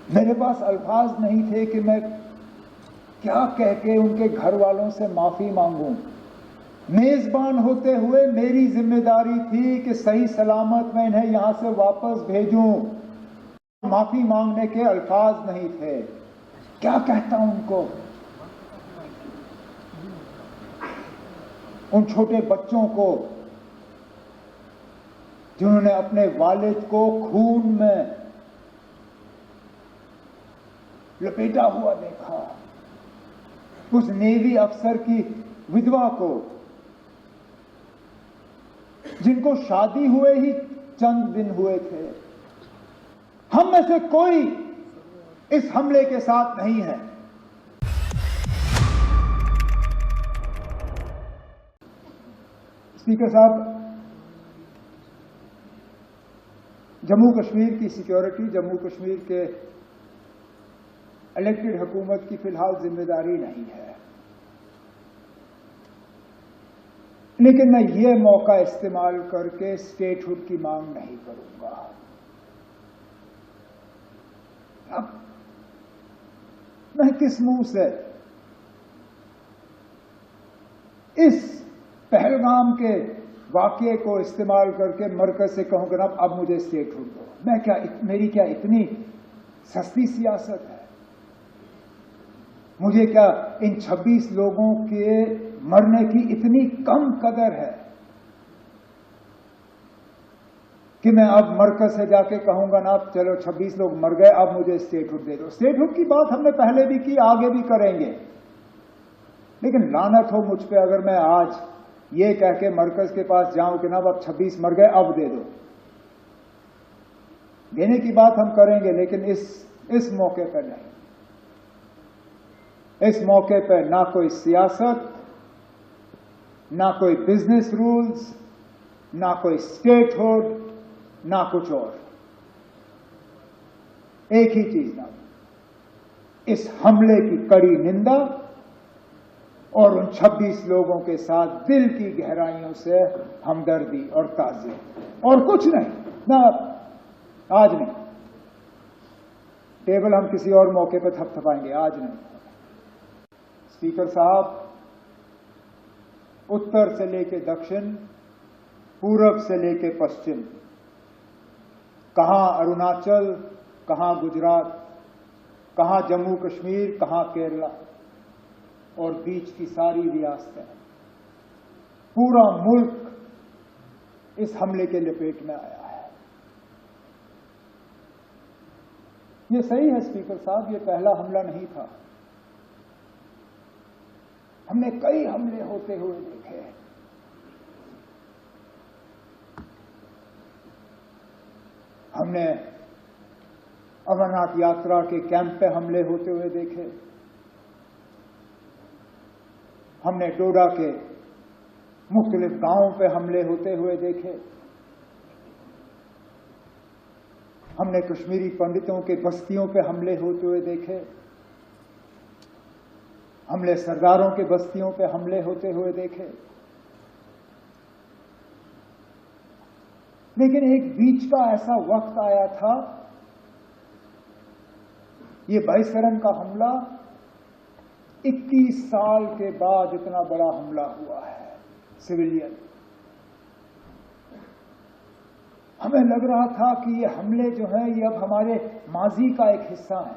मेरे पास अल्फाज नहीं थे कि मैं क्या कह के उनके घर वालों से माफी मांगूं। मेजबान होते हुए मेरी जिम्मेदारी थी कि सही सलामत मैं इन्हें यहां से वापस भेजूं। माफी मांगने के अल्फाज नहीं थे। क्या कहता उनको, उन छोटे बच्चों को जिन्होंने अपने वालिद को खून में लपेटा हुआ देखा, उस नेवी अफसर की विधवा को जिनको शादी हुए ही चंद दिन हुए थे। हम में से कोई इस हमले के साथ नहीं है। स्पीकर साहब, जम्मू कश्मीर की सिक्योरिटी जम्मू कश्मीर के इलेक्टेड हुकूमत की फिलहाल जिम्मेदारी नहीं है, लेकिन मैं ये मौका इस्तेमाल करके स्टेटहुड की मांग नहीं करूंगा। अब मैं किस मुंह से इस पहलगाम के वाकये को इस्तेमाल करके मरकज से कहूंगा ना अब मुझे स्टेटहुड दो। मैं क्या, मेरी क्या इतनी सस्ती सियासत है? मुझे क्या इन 26 लोगों के मरने की इतनी कम कदर है कि मैं अब मरकज से जाके कहूंगा ना अब चलो 26 लोग मर गए, अब मुझे स्टेटहुड दे दो। स्टेटहुड की बात हमने पहले भी की, आगे भी करेंगे, लेकिन लानत हो मुझ पे अगर मैं आज ये कह के मरकज के पास जाऊं कि ना अब 26 मर गए अब दे दो। देने की बात हम करेंगे, लेकिन इस मौके पर नहीं। इस मौके पर ना कोई सियासत, ना कोई बिजनेस रूल्स, ना कोई स्टेटहुड, ना कुछ और। एक ही चीज ना, इस हमले की कड़ी निंदा और उन 26 लोगों के साथ दिल की गहराइयों से हमदर्दी और ताज़ियत, और कुछ नहीं। ना आज नहीं, टेबल हम किसी और मौके पर थपथपाएंगे, आज नहीं। स्पीकर साहब, उत्तर से लेके दक्षिण, पूरब से लेके पश्चिम, कहां अरुणाचल, कहां गुजरात, कहां जम्मू कश्मीर, कहां केरला, और बीच की सारी रियासतें, पूरा मुल्क इस हमले के लपेट में आया है। ये सही है स्पीकर साहब, ये पहला हमला नहीं था। हमने कई हमले होते हुए देखे हैं। हमने अमरनाथ यात्रा के कैंप पे हमले होते हुए देखे। हमने डोडा के मुख्तलिफ गांवों पे हमले होते हुए देखे। हमने कश्मीरी पंडितों के बस्तियों पे हमले होते हुए देखे। हमने सरदारों के बस्तियों पे हमले होते हुए देखे। लेकिन एक बीच का ऐसा वक्त आया था, ये बाईसरन का हमला 21 साल के बाद इतना बड़ा हमला हुआ है सिविलियन। हमें लग रहा था कि ये हमले जो हैं ये अब हमारे माजी का एक हिस्सा है,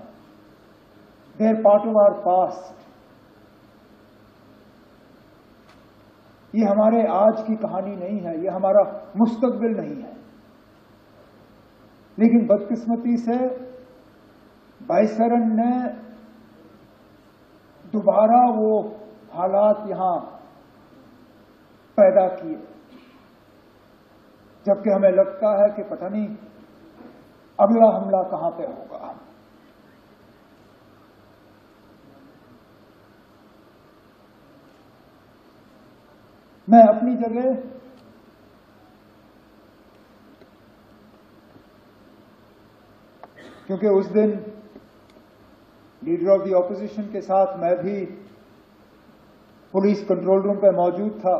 they are part of our past. ये हमारे आज की कहानी नहीं है, ये हमारा मुस्तकबिल नहीं है। लेकिन बदकिस्मती से बाईसरन ने दोबारा वो हालात यहां पैदा किए, जबकि हमें लगता है कि पता नहीं अगला हमला कहां पे होगा। मैं अपनी जगह क्योंकि उस दिन लीडर ऑफ द ऑपोजिशन के साथ मैं भी पुलिस कंट्रोल रूम पे मौजूद था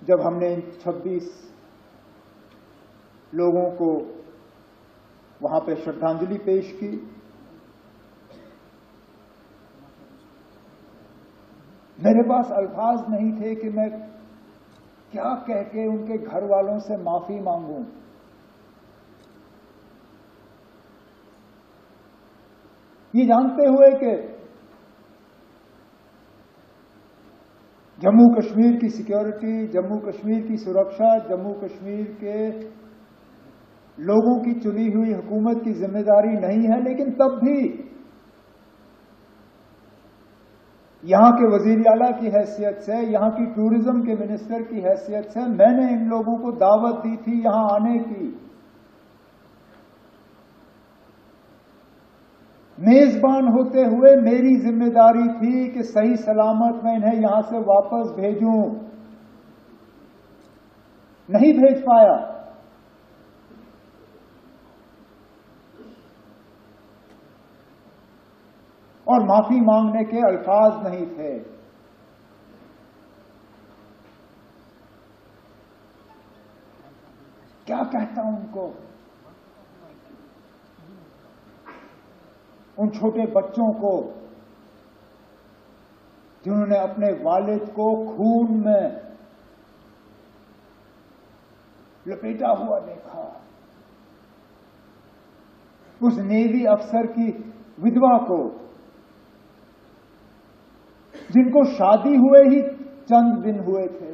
जब हमने 26 लोगों को वहां पे श्रद्धांजलि पेश की। मेरे पास अल्फाज नहीं थे कि मैं क्या कह के उनके घर वालों से माफी मांगूं। ये जानते हुए कि जम्मू कश्मीर की सिक्योरिटी, जम्मू कश्मीर की सुरक्षा, जम्मू कश्मीर के लोगों की चुनी हुई हुकूमत की जिम्मेदारी नहीं है, लेकिन तब भी यहां के वजीर आला की हैसियत से, यहां की टूरिज्म के मिनिस्टर की हैसियत से मैंने इन लोगों को दावत दी थी यहां आने की। मेजबान होते हुए मेरी जिम्मेदारी थी कि सही सलामत मैं इन्हें यहां से वापस भेजूं। नहीं भेज पाया। और माफी मांगने के अल्फाज नहीं थे। क्या कहता हूं उनको, उन छोटे बच्चों को जिन्होंने अपने वालिद को खून में लपेटा हुआ देखा, उस नेवी अफसर की विधवा को जिनको शादी हुए ही चंद दिन हुए थे,